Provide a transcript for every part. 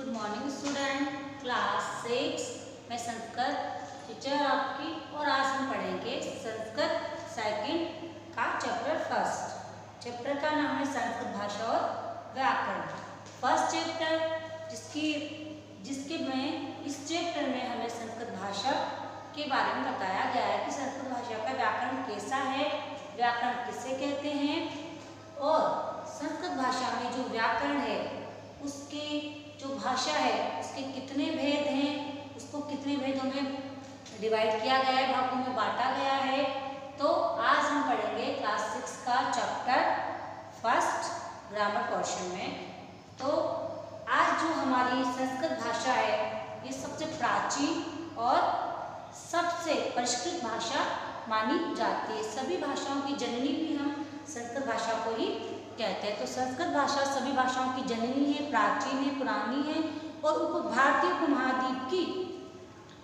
Good morning student, class 6 में Sanskrit teacher आपकी। और आज हम पढ़ेंगे संस्कृत सेकंड का चैप्टर फर्स्ट। चैप्टर का नाम है संस्कृत भाषा और व्याकरण। फर्स्ट चैप्टर इस चैप्टर में हमें संस्कृत भाषा के बारे में बताया गया है कि संस्कृत भाषा का व्याकरण कैसा है, व्याकरण किसे कहते हैं, और संस्कृत भाषा में जो व्याकरण है उसकी जो भाषा है उसके कितने भेद हैं, उसको कितने भेदों में डिवाइड किया गया है, भागों में बांटा गया है। तो आज हम पढ़ेंगे क्लास 6 का चैप्टर फर्स्ट ग्रामर पोर्शन में। तो आज जो हमारी संस्कृत भाषा है ये सबसे प्राचीन और सबसे परिष्कृत भाषा मानी जाती है। सभी भाषाओं की जननी भी हम संस्कृत भाषा को ही कहते हैं। तो संस्कृत भाषा सभी भाषाओं की जननी है, प्राचीन है, पुरानी है और भारतीय उपमहाद्वीप की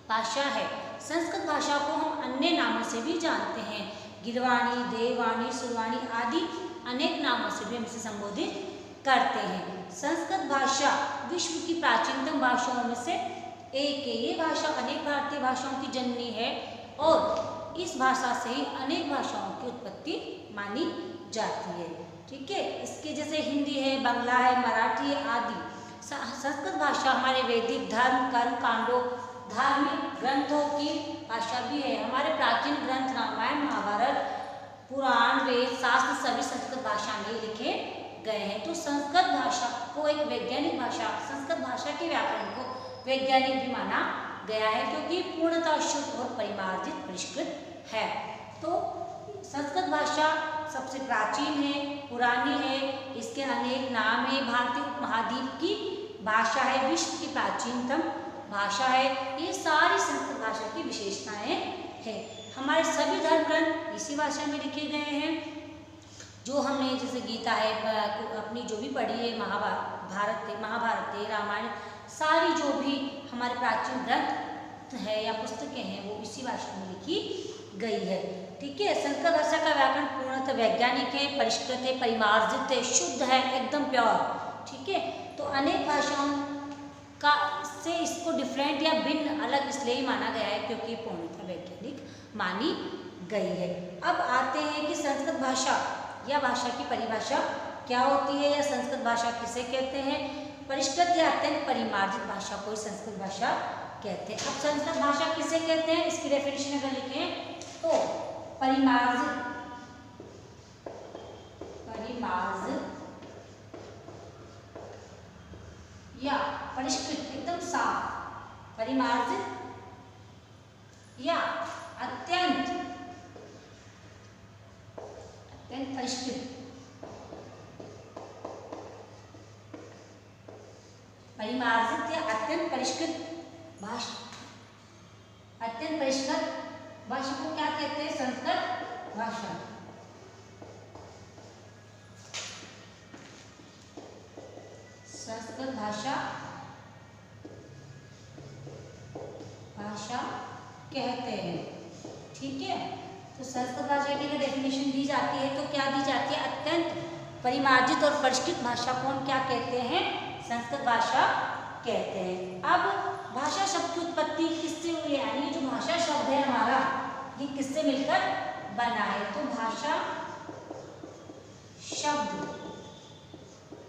भाषा है। संस्कृत भाषा को हम अन्य नामों से भी जानते हैं, गिरवाणी, देववाणी, सुरवाणी आदि अनेक नामों से भी हम इसे संबोधित करते हैं। संस्कृत भाषा विश्व की प्राचीनतम भाषाओं में से एक है। ये भाषा अनेक भारतीय भाषाओं की जननी है और इस भाषा से ही अनेक भाषाओं की उत्पत्ति मानी जाती है। ठीक है, इसके जैसे हिंदी है, बांग्ला है, मराठी है आदि। संस्कृत भाषा हमारे वैदिक धर्म, कर्म कांडों, धार्मिक ग्रंथों की भाषा भी है। हमारे प्राचीन ग्रंथ रामायण, महाभारत, पुराण, वेद, शास्त्र सभी संस्कृत भाषा में लिखे गए हैं। तो संस्कृत भाषा को एक वैज्ञानिक भाषा, संस्कृत भाषा के व्याकरण को वैज्ञानिक भी माना गया है क्योंकि पूर्णतः शुद्ध और परिमार्जित परिष्कृत है। तो संस्कृत भाषा सबसे प्राचीन है, पुरानी है, इसके अनेक नाम है, भारतीय उपमहाद्वीप की भाषा है, विश्व की प्राचीनतम भाषा है। ये सारी संस्कृत भाषा की विशेषताएं हैं। हमारे सभी धर्म ग्रंथ इसी भाषा में लिखे गए हैं। जो हमने जैसे गीता है अपनी जो भी पढ़ी है, महाभारत है, रामायण, सारी जो भी हमारे प्राचीन ग्रंथ है या पुस्तकें हैं वो इसी भाषा में लिखी गई है। ठीक है, संस्कृत भाषा का व्याकरण पूर्णतः वैज्ञानिक है, परिष्कृत है, परिमार्जित है, शुद्ध है, एकदम प्योर। ठीक है, तो अनेक भाषाओं का से इसको डिफरेंट या भिन्न अलग इसलिए ही माना गया है क्योंकि पूर्णतः वैज्ञानिक मानी गई है। अब आते हैं कि संस्कृत भाषा या भाषा की परिभाषा क्या होती है या संस्कृत भाषा किसे कहते हैं। परिष्कृत या अत्यंत परिमार्जित भाषा को संस्कृत भाषा कहते हैं। अब संस्कृत भाषा किसे कहते हैं, इसकी डेफिनेशन अगर लिखें तो परिमार्जित या परिष्कृत, एकदम साफ, परिमार्जित या अत्यंत परिष्कृत। परिमार्जित या अत्यंत परिष्कृत भाषा, अत्यंत परिष्कृत भाषा को क्या कहते हैं, संस्कृत भाषा। संस्कृत भाषा कहते हैं। ठीक है, तो संस्कृत भाषा की अगर डेफिनेशन दी जाती है तो क्या दी जाती है, अत्यंत परिमार्जित और परिष्कृत भाषा को हम क्या कहते हैं, संस्कृत भाषा कहते हैं। अब भाषा शब्द की उत्पत्ति किससे हुई है, यानी जो भाषा शब्द है हमारा ये किससे मिलकर बना है। तो भाषा शब्द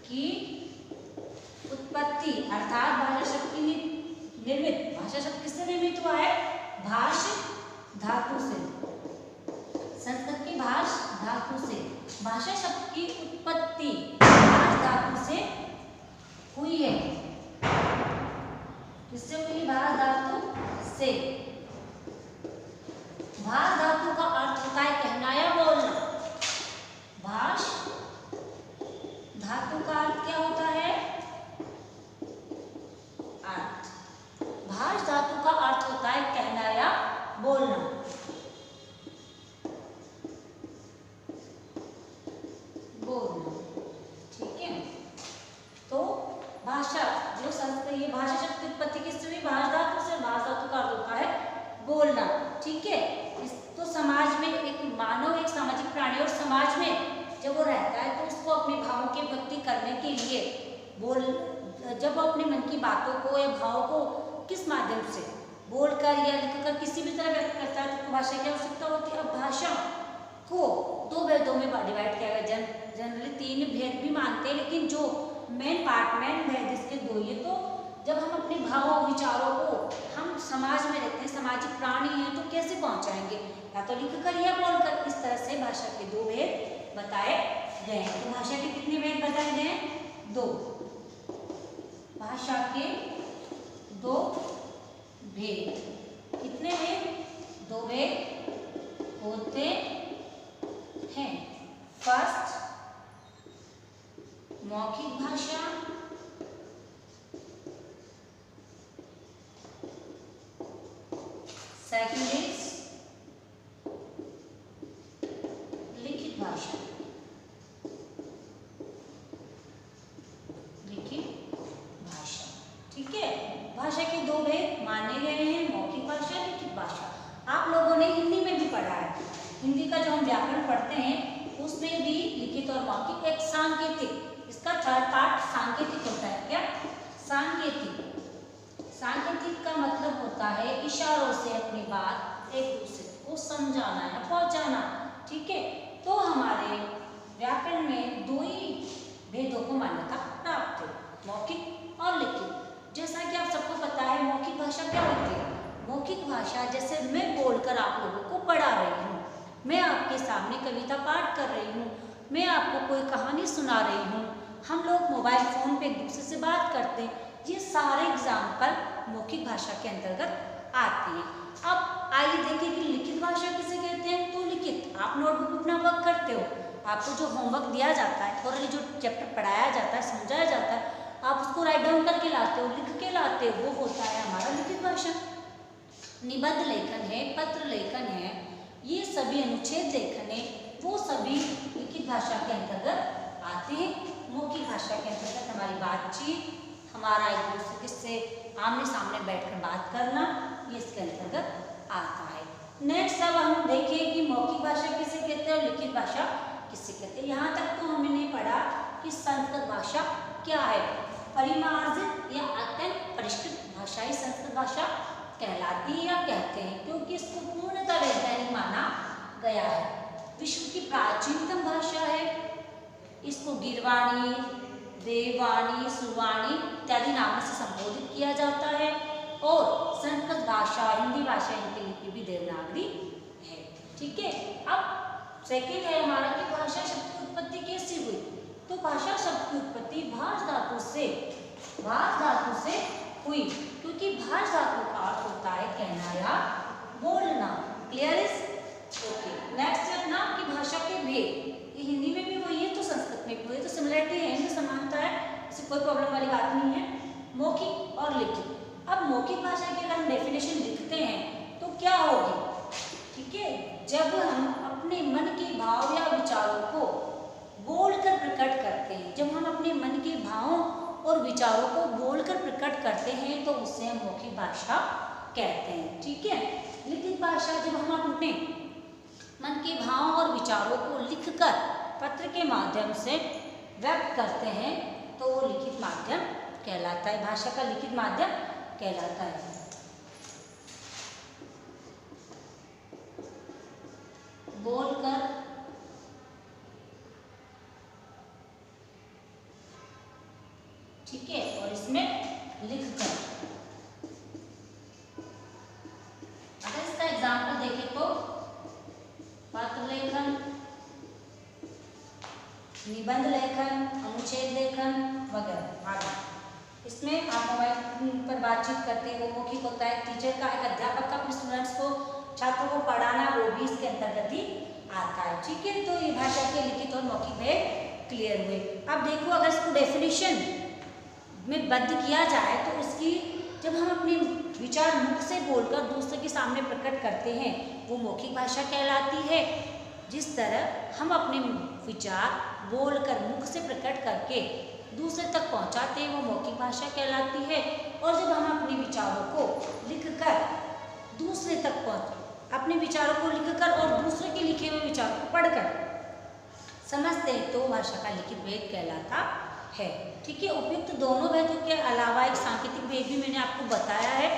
की उत्पत्ति अर्थात भाषा शब्द की निर्मित, भाषा शब्द किससे निर्मित हुआ है, भाष धातु से। संस्कृत की भाष धातु से भाषा शब्द की उत्पत्ति भाष धातु से हुई है। किससे हुई, भाष धातु से। भाष धातु का अर्थ होता है कहना या बोलना। भाष धातु का अर्थ क्या होता है, अर्थ। भाष धातु का अर्थ होता है कहना या बोलना। ठीक है, तो भाषा जो संस्कृत, ये भाषा शब्द की उत्पत्ति किससे हुई, भाष धातु से। भाष धातु का अर्थ होता है बोलना। ठीक है, तो समाज में एक मानव एक सामाजिक प्राणी और समाज में जब वो रहता है तो उसको अपने भावों की व्यक्ति करने के लिए जब वो अपने मन की बातों को या भावों को किस माध्यम से बोलकर या लिखकर किसी भी तरह व्यक्त करता है तो भाषा की आवश्यकता होती है। अब भाषा को दो भेदों में डिवाइड किया गया। जनरली 3 भेद भी मानते हैं, लेकिन जो मेन भेद इसके 2 ही है। तो जब हम अपने भावों विचारों को, हम समाज में रहते हैं, सामाजिक प्राणी हैं, तो कैसे पहुंचाएंगे, या तो लिखकर या बोलकर। इस तरह से भाषा के 2 भेद बताए गए हैं। तो भाषा के कितने भेद बताए गए हैं? 2। भाषा के 2 भेद। कितने भेद? 2 भेद होते हैं। फर्स्ट, मौखिक भाषा, सेकंड इज लिखित भाषा। लिखित भाषा, ठीक है। भाषा के 2 भेद माने गए हैं, मौखिक भाषा, लिखित भाषा। आप लोगों ने हिंदी में भी पढ़ा है। हिंदी का जो हम व्याकरण पढ़ते हैं उसमें भी लिखित और मौखिक एक सांकेतिक, इसका 3rd पार्ट सांकेतिक होता है। क्या? सांकेतिक। सांकेतिक का मतलब होता है इशारों से अपनी बात एक दूसरे को समझाना या पहुंचाना, ठीक है। तो हमारे व्याकरण में 2 ही भेदों को मान्यता प्राप्त है, मौखिक और लिखित। जैसा कि आप सबको पता है मौखिक भाषा क्या होती है। मौखिक भाषा जैसे मैं बोलकर आप लोगों को पढ़ा रही हूँ, मैं आपके सामने कविता पाठ कर रही हूँ, मैं आपको कोई कहानी सुना रही हूँ, हम लोग मोबाइल फ़ोन पे एक दूसरे से बात करते हैं, ये सारे एग्जाम्पल मौखिक भाषा के अंतर्गत आते हैं। अब आइए देखें कि लिखित भाषा किसे कहते हैं। तो लिखित, आप नोटबुक अपना वर्क करते हो, आपको जो होमवर्क दिया जाता है और जो चैप्टर पढ़ाया जाता है, समझाया जाता है, आप उसको राइट डाउन करके लाते हो, लिख के लाते हो, वो होता है हमारा लिखित भाषा। निबंध लेखन है, पत्र लेखन है, ये सभी अनुच्छेद लेखन है, वो सभी लिखित भाषा के अंतर्गत आते हैं। मौखिक भाषा के अंतर्गत हमारी बातचीत, हमारा एक दूसरे से आमने सामने बैठकर बात करना, ये इसके अंतर्गत आता है। नेक्स्ट अब हम देखें कि मौखिक भाषा किसे कहते हैं और लिखित भाषा किसे कहते हैं। यहाँ तक तो हमने पढ़ा कि संस्कृत भाषा क्या है। परिमार्जित या अत्यंत परिष्कृत भाषा ही संस्कृत भाषा कहलाती है या कहते हैं, क्योंकि इसको पूर्णतः वैज्ञानिक माना गया है। विश्व की प्राचीनतम भाषा है। इसको गिरवाणी, देववाणी, सुरवाणी इत्यादि नामों से संबोधित किया जाता है। और संस्कृत भाषा, हिंदी भाषा, इनकी लिपि भी देवनागरी है, ठीक है। अब सेकेंड है हमारा कि भाषा शब्द की उत्पत्ति कैसी हुई। तो भाषा शब्द की उत्पत्ति भाष धातु से हुई, क्योंकि भाष धातु का अर्थ होता है कहना या बोलना। Clear is? ओके। नेक्स्ट है अपना कि भाषा के भेद। ये हिंदी में भी वही है तो संस्कृत में भी वही, तो सिमिलरिटी है, इनमें समानता है, इससे कोई प्रॉब्लम वाली बात नहीं है। मौखिक और लिखित। अब मौखिक भाषा की अगर हम डेफिनेशन लिखते हैं तो क्या होगी, ठीक है। जब हम अपने मन के भाव या विचारों को बोलकर प्रकट करते हैं, जब हम अपने मन के भावों और विचारों को बोलकर प्रकट करते हैं तो उससे हम मौखिक भाषा कहते हैं, ठीक है। लिखित भाषा जब हम अपने मन के भावों और विचारों को लिखकर पत्र के माध्यम से व्यक्त करते हैं तो वो लिखित माध्यम कहलाता है, भाषा का लिखित माध्यम कहलाता है। बोलकर ठीक है, और इसमें लिखकर। अगर इसका एग्जाम्पल देखें तो पत्र लेखन, निबंध लेखन, अनुच्छेद लेखन वगैरह आदि। इसमें आप मोबाइल पर बातचीत करते हैं, वो मौखिक होता है। टीचर का, एक अध्यापक का अपने स्टूडेंट्स को, छात्रों को पढ़ाना, वो भी इसके अंतर्गत ही आता है, ठीक है। तो ये भाषा के लिखित और मौखिक भेद क्लियर हुए। अब देखो अगर इसको डेफिनेशन में बद्ध किया जाए तो इसकी, जब हम अपने विचार मुख से बोलकर दूसरे के सामने प्रकट करते हैं वो मौखिक भाषा कहलाती है। जिस तरह हम अपने विचार बोलकर मुख से प्रकट करके दूसरे तक पहुंचाते हैं वो मौखिक भाषा कहलाती है। और जब हम अपने विचारों को लिखकर दूसरे तक अपने विचारों को लिखकर और दूसरे के लिखे हुए विचारों को पढ़कर समझते हैं तो भाषा का लिखित भेद कहलाता है। ठीक है, उपयुक्त दोनों भेदों के अलावा एक सांकेतिक भेद भी मैंने आपको बताया है।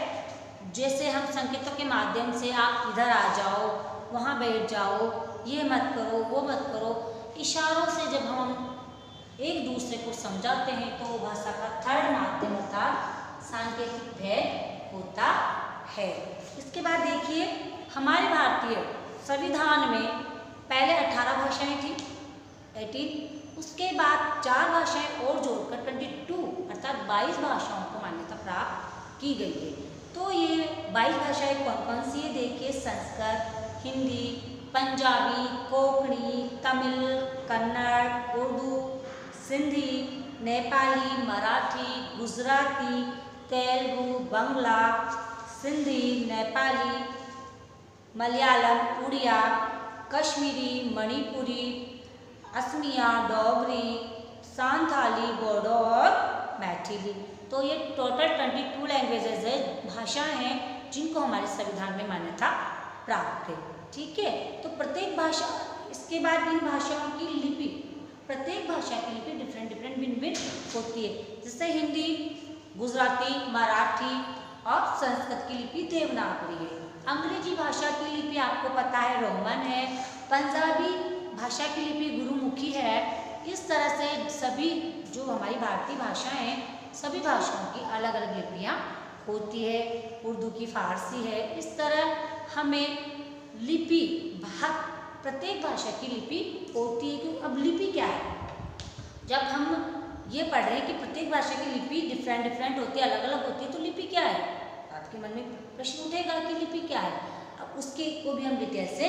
जैसे हम संकेतों के माध्यम से आप इधर आ जाओ, वहाँ बैठ जाओ, ये मत करो, वो मत करो, इशारों से जब हम एक दूसरे को समझाते हैं तो भाषा का थर्ड माध्यम अर्थात सांकेतिक भेद होता है। इसके बाद देखिए, हमारे भारतीय संविधान में पहले 18 भाषाएं थी, 18, उसके बाद 4 भाषाएं और जोड़कर 22 अर्थात 22 भाषाओं को मान्यता प्राप्त की गई है। तो ये 22 भाषाएं कौन कौन सी है देखिए, संस्कृत, हिंदी, पंजाबी, कोंकणी, तमिल, कन्नड़, उर्दू, सिंधी, नेपाली, मराठी, गुजराती, तेलुगु, बंगला, सिंधी, नेपाली, मलयालम, उड़िया, कश्मीरी, मणिपुरी, असमिया, डोगरी, सांथाली, बोडो और मैथिली। तो ये टोटल 22 लैंग्वेजेज है, भाषाएं हैं जिनको हमारे संविधान में मान्यता प्राप्त है। ठीक है, तो प्रत्येक भाषा, इसके बाद इन भाषाओं की लिपि, प्रत्येक भाषा की लिपि डिफरेंट भिन्न होती है। जैसे हिंदी, गुजराती, मराठी और संस्कृत की लिपि देवनागरी है। अंग्रेजी भाषा की लिपि आपको पता है रोमन है। पंजाबी भाषा की लिपि गुरुमुखी है। इस तरह से सभी जो हमारी भारतीय भाषाएं हैं, सभी भाषाओं की अलग अलग लिपियाँ होती है। उर्दू की फारसी है। इस तरह हमें लिपि प्रत्येक भाषा की लिपि होती है। क्योंकि अब लिपि क्या है, जब हम ये पढ़ रहे हैं कि प्रत्येक भाषा की लिपि डिफरेंट होती है, अलग अलग होती है, तो लिपि क्या है, आपके मन में प्रश्न उठेगा कि लिपि क्या है। अब उसके को भी हम डिटेल से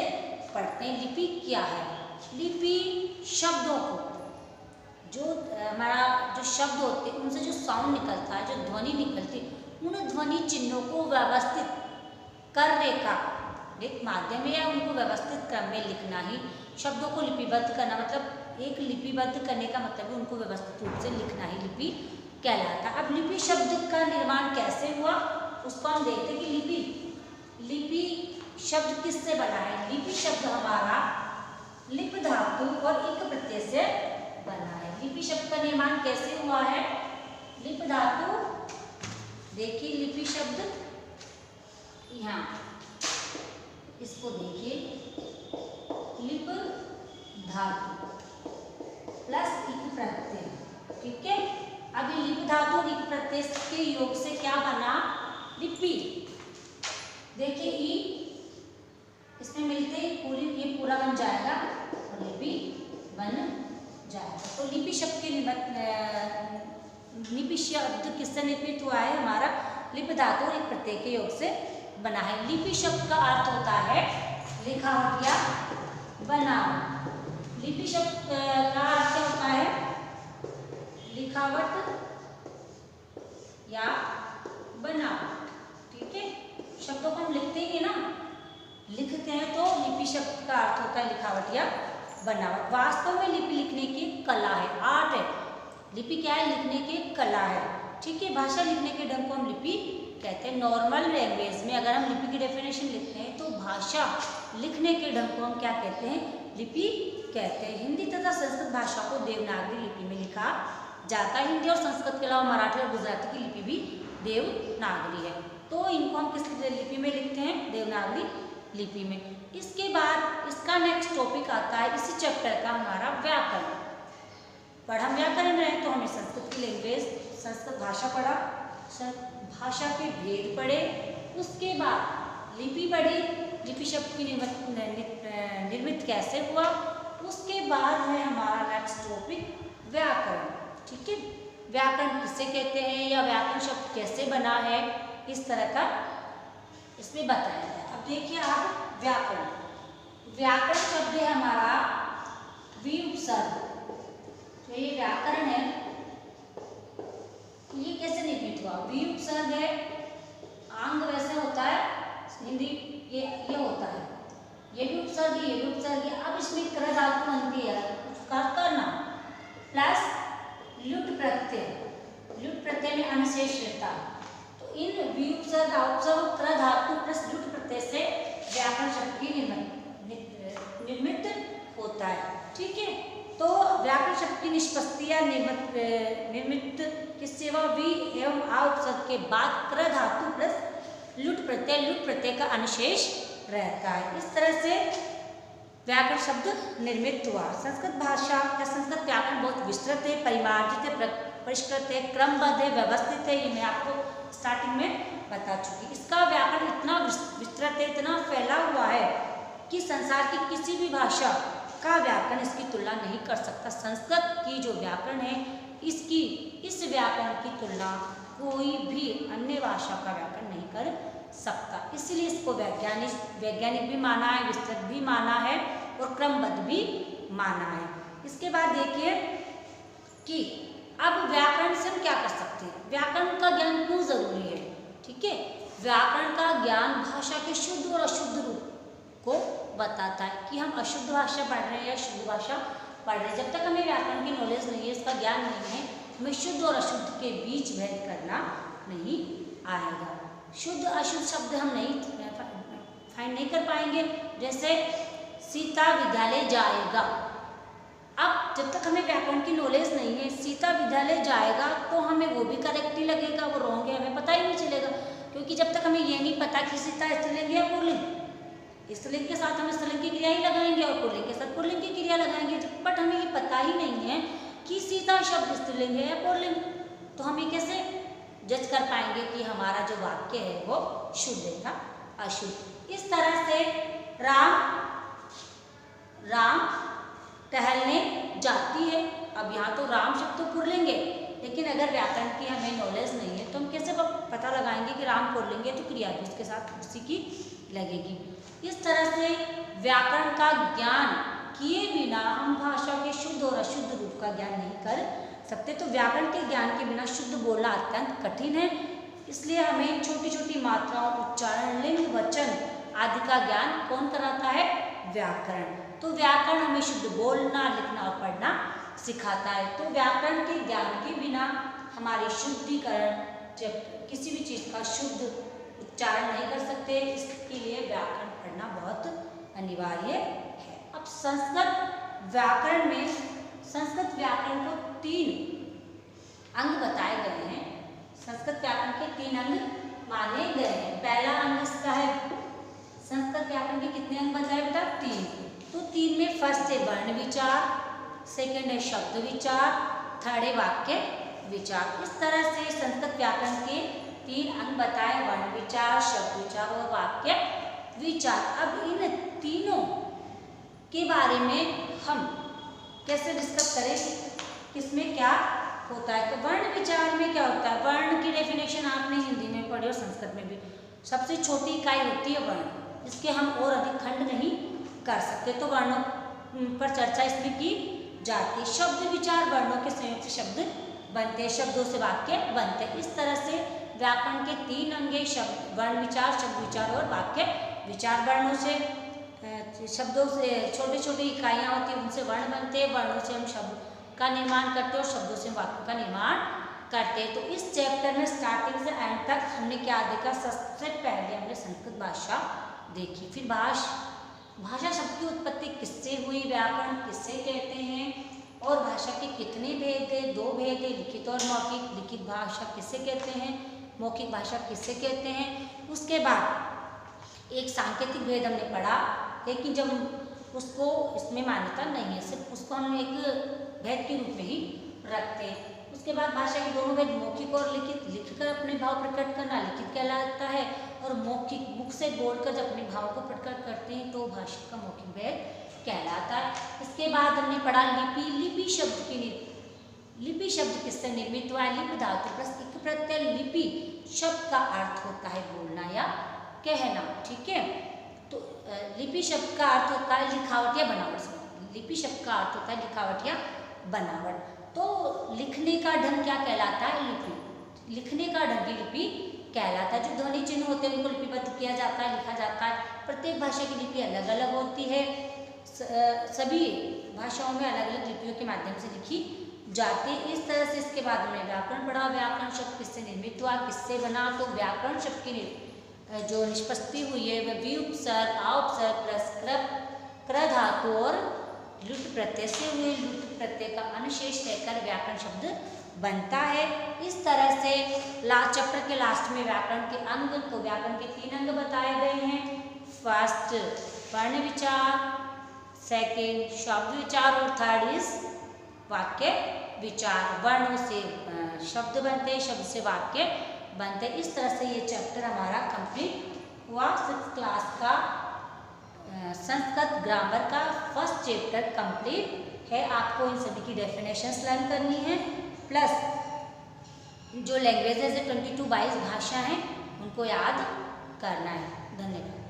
पढ़ते हैं। लिपि क्या है? लिपि शब्दों को, जो हमारा जो शब्द होते हैं उनसे जो साउंड निकलता है, जो ध्वनि निकलती है, उन ध्वनि चिन्हों को व्यवस्थित करने का एक माध्यम है, या उनको व्यवस्थित क्रम में लिखना ही शब्दों को लिपिबद्ध करना, मतलब एक लिपिबद्ध करने का मतलब है उनको व्यवस्थित रूप से लिखना ही लिपि कहलाता है। अब लिपि शब्द का निर्माण कैसे हुआ उसको हम देखते हैं कि लिपि शब्द किससे बना है। लिपि शब्द हमारा लिप धातु और इक प्रत्यय से बना है। लिपि शब्द का निर्माण कैसे हुआ है? लिप धातु, देखिए लिपि शब्द यहाँ, इसको देखिए, लिप धातु प्लस इक प्रत्यय। ठीक है, अभी लिप धातु और इक प्रत्यय के योग से क्या बना? लिपि। देखिए ई इसमें मिलते ही पूरी ये पूरा बन जाएगा और लिपि बन जाएगा। तो लिपि शब्द के लिपि शब्द किससे निर्मित हुआ है? हमारा लिप धातु और एक प्रत्यय के योग से बना है। लिपि शब्द का अर्थ होता है लिखावट या बनावट। लिपि शब्द का अर्थ क्या होता है? लिखावट या बनावट। ठीक है, शब्दों को हम लिखते ही है ना, लिखते हैं, तो लिपि शब्द का अर्थ होता है लिखावट या बनावट। वास्तव में लिपि लिखने की कला है, आर्ट है। लिपि क्या है? लिखने की कला है। ठीक है, भाषा लिखने के ढंग को हम लिपि कहते हैं। नॉर्मल लैंग्वेज में अगर हम लिपि की डेफिनेशन लिखते हैं तो भाषा लिखने के ढंग को हम क्या कहते हैं? लिपि कहते हैं। हिंदी तथा संस्कृत भाषा को देवनागरी लिपि में लिखा जाता है। हिंदी और संस्कृत के अलावा मराठी और गुजराती की लिपि भी देवनागरी है। तो इनको हम किस लिपि में लिखते हैं? देवनागरी लिपि में। इसके बाद इसका नेक्स्ट टॉपिक आता है इसी चैप्टर का हमारा व्याकरण। पढ़ा व्याकरण रहे तो हमें संस्कृत की लैंग्वेज, संस्कृत भाषा पढ़ा, भाषा के भेद पढ़े, उसके बाद लिपि पढ़ी, लिपि शब्द की निर्मित कैसे हुआ, उसके बाद है हमारा नेक्स्ट टॉपिक व्याकरण। ठीक है, व्याकरण किसे कहते हैं या व्याकरण शब्द कैसे बना है, इस तरह का इसमें बताया है। अब देखिए आप व्याकरण शब्द है हमारा वी उपसर्ग। तो ये व्याकरण है, ये कैसे निर्मित हुआ? वी उपसर्ग है, आंग वैसे होता है, हिंदी ये होता है, ये भी उपसर्ग है, ये भी उपसर्ग है। अब इसमें क्र धातु बनती है, उसका करना प्लस लुट प्रत्यय में अनुशेष रहता है। तो इन वी उपसर्ग, उपसर्ग, क्र धातु प्लस लुट प्रत्यय से व्याकरण शब्द की निर्मित होता है। ठीक है, तो व्याकरण शब्द की निष्पत्ति या निर्मित किससे व वी एवं आ उपसर्ग के बाद क्र धातु प्लस लुट प्रत्यय का अनुशेष रहता है। इस तरह से व्याकरण शब्द निर्मित हुआ। संस्कृत भाषा या संस्कृत व्याकरण बहुत विस्तृत है, परिमार्जित है, परिष्कृत है, क्रमबद्ध है, व्यवस्थित है। ये मैं आपको स्टार्टिंग में बता चुकी। इसका व्याकरण इतना विस्तृत है, इतना फैला हुआ है कि संसार की किसी भी भाषा का व्याकरण इसकी तुलना नहीं कर सकता। संस्कृत की जो व्याकरण है इस व्याकरण की तुलना कोई भी अन्य भाषा का व्याकरण नहीं कर सकता। इसलिए इसको वैज्ञानिक भी माना है, विस्तृत भी माना है और क्रमबद्ध भी माना है। इसके बाद देखिए कि अब व्याकरण से हम क्या कर सकते हैं, व्याकरण का ज्ञान क्यों जरूरी है। ठीक है, व्याकरण का ज्ञान भाषा के शुद्ध और अशुद्ध रूप को बताता है कि हम अशुद्ध भाषा पढ़ रहे हैं या शुद्ध भाषा पढ़ रहे हैं। जब तक हमें व्याकरण की नॉलेज नहीं है, इसका ज्ञान नहीं है, हमें शुद्ध और अशुद्ध के बीच भेद करना नहीं आएगा। शुद्ध अशुद्ध शब्द हम नहीं फाइंड नहीं कर पाएंगे। जैसे सीता विद्यालय जाएगा, अब जब तक हमें व्याकरण की नॉलेज नहीं है, सीता विद्यालय जाएगा तो हमें वो भी करेक्ट ही लगेगा, वो रॉन्ग है हमें पता ही नहीं चलेगा। क्योंकि जब तक हमें ये नहीं पता कि सीता स्त्रीलिंग या पुल्लिंग, स्त्रीलिंग के साथ हम स्त्रीलिंग की क्रिया ही लगाएंगे और पुल्लिंग के साथ पुल्लिंग की क्रिया लगाएंगे, बट हमें ये पता ही नहीं है कि सीता शब्द स्त्रीलिंग है या पुल्लिंग, तो हम ये कैसे जज कर पाएंगे कि हमारा जो वाक्य है वो शुद्ध है या अशुद्ध। इस तरह से राम टहलने जाती है। अब यहाँ तो राम शब्द तो पुल्लिंग है, लेकिन अगर व्याकरण की हमें नॉलेज नहीं है तो हम कैसे पता लगाएंगे कि राम पुल्लिंग है तो क्रिया भी उसके साथ उसी की लगेगी। इस तरह से व्याकरण का ज्ञान किए बिना हम भाषा के शुद्ध और अशुद्ध रूप का ज्ञान नहीं कर सकते। तो व्याकरण के ज्ञान के बिना शुद्ध बोलना अत्यंत कठिन है। इसलिए हमें छोटी छोटी मात्राओं, उच्चारण, लिंग, वचन आदि का ज्ञान कौन कराता है, व्याकरण। तो व्याकरण हमें शुद्ध बोलना, लिखना और पढ़ना सिखाता है। तो व्याकरण के ज्ञान के बिना हमारी शुद्धिकरण, जब किसी भी चीज़ का शुद्ध उच्चारण नहीं कर सकते, इसके लिए व्याकरण पढ़ना बहुत अनिवार्य है। अब संस्कृत व्याकरण को 3 अंग बताए गए हैं। संस्कृत व्याकरण के 3 अंग माने गए हैं। पहला अंग इसका है, संस्कृत व्याकरण के कितने अंग बताए बेटा, 3। तो 3 में फर्स्ट है वर्ण विचार, सेकंड है शब्द विचार, थर्ड है वाक्य विचार। इस तरह से संस्कृत व्याकरण के 3 अंग बताए, वर्ण विचार, शब्द विचार और वाक्य विचार। अब इन तीनों के बारे में हम कैसे डिस्कस करें, किसमें क्या होता है। तो वर्ण विचार में क्या होता है, वर्ण की डेफिनेशन आपने हिंदी में पढ़ी और संस्कृत में भी। सबसे छोटी इकाई होती है वर्ण, इसके हम और अधिक खंड नहीं कर सकते, तो वर्णों पर चर्चा इसमें की जाती है। शब्द विचार, वर्णों के संयुक्त से शब्द बनते हैं, शब्दों से वाक्य बनते हैं। इस तरह से व्याकरण के 3 अंग, शब्द, वर्ण विचार, शब्द विचार और वाक्य विचार। वर्णों से, शब्दों से छोटी छोटी इकाइयाँ होती हैं, उनसे वर्ण बनते हैं, वर्णों से हम शब्द का निर्माण करते हैं और शब्दों से वाक्य का निर्माण करते हैं। तो इस चैप्टर में स्टार्टिंग से एंड तक हमने क्या देखा, सबसे पहले हमने संस्कृत भाषा देखी, फिर भाषा शब्द की उत्पत्ति किससे हुई, व्याकरण किससे कहते हैं और भाषा के कितने भेद है, 2 भेद है, लिखित और मौखिक। लिखित भाषा किससे कहते हैं, मौखिक भाषा किससे कहते हैं। उसके बाद एक सांकेतिक भेद हमने पढ़ा, लेकिन जब उसको इसमें मान्यता नहीं है, सिर्फ उसको हम एक भेद के रूप में ही रखते हैं। उसके बाद भाषा के दोनों भेद, मौखिक और लिखित। लिखकर अपने भाव प्रकट करना लिखित कहलाता है और मौखिक, मुख से बोलकर जब अपने भाव को प्रकट करते हैं तो भाषा का मौखिक भेद कहलाता है। इसके बाद हमने पढ़ा लिपि। लिपि शब्द की लिपि शब्द किससे निर्मित हुआ है, लिप धातु प्लस इक प्रत्यय। लिपि शब्द का अर्थ होता है बोलना या कहना। ठीक है, तो लिपि शब्द का अर्थ होता है लिखावट या बनावट। लिपि शब्द का अर्थ होता है लिखावट या बनावट। तो लिखने का ढंग क्या कहलाता है, लिपि। लिखने का ढंग ही लिपि कहलाता है। जो ध्वनि चिन्ह होते हैं उनको लिपिबद्ध किया जाता है, लिखा जाता है। प्रत्येक भाषा की लिपि अलग अलग होती है, सभी भाषाओं में अलग अलग लिपियों के माध्यम से लिखी जाती है। इस तरह से इसके बाद हमने व्याकरण पढ़ा। व्याकरण शब्द किससे निर्मित हुआ, किससे बना। तो व्याकरण शब्द की जो निष्पत्ति हुई है वह वी उपसर्ग, आ उपसर्ग प्लस क्र धातु और लुट प्रत्यय से हुई। लुट प्रत्यय का अनुशेष रहकर व्याकरण शब्द बनता है। इस तरह से लास्ट चैप्टर के लास्ट में व्याकरण के अंग, तो व्याकरण के 3 अंग बताए गए हैं। फर्स्ट वर्ण विचार, सेकेंड शब्द विचार और थर्ड इज वाक्य विचार। वर्णों से शब्द बनते हैं, शब्द से वाक्य बनते हैं। इस तरह से ये चैप्टर हमारा कंप्लीट हुआ। 6th क्लास का संस्कृत ग्रामर का फर्स्ट चैप्टर कंप्लीट है। आपको इन सभी की डेफिनेशंस लर्न करनी है, प्लस जो लैंग्वेजेस है 22 भाषा हैं उनको याद करना है। धन्यवाद।